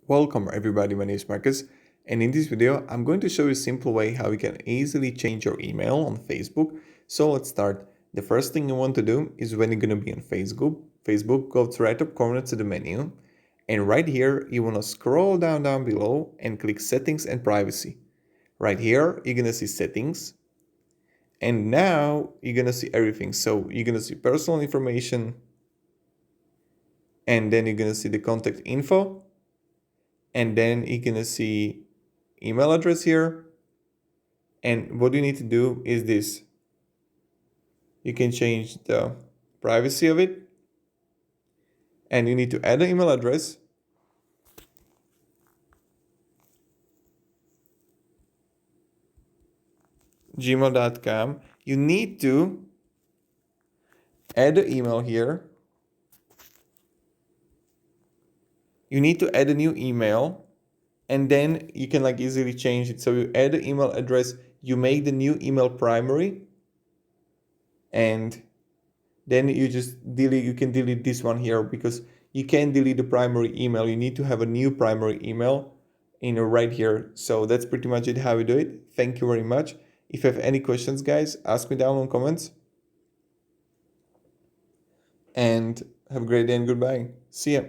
Welcome everybody, my name is Marcus, and in this video I'm going to show you a simple way how you can easily change your email on Facebook. So let's start. The first thing you want to do is when you're going to be on Facebook, go to right up corner to the menu, and right here you want to scroll down below and click Settings and Privacy. Right here you're going to see Settings, and now you're going to see everything. So you're going to see personal information, and then you're going to see the contact info. And then you're gonna see email address here. And what you need to do is this. You can change the privacy of it. And you need to add an email address. gmail.com. You need to add the email here. You need to add a new email. And then you can easily change it. So you add the email address, you make the new email primary, and then you just delete, you can delete this one here because you can't delete the primary email. You need to have a new primary email right here. So that's pretty much it how we do it. Thank you very much. If you have any questions, guys, ask me down in comments. And have a great day and goodbye. See ya.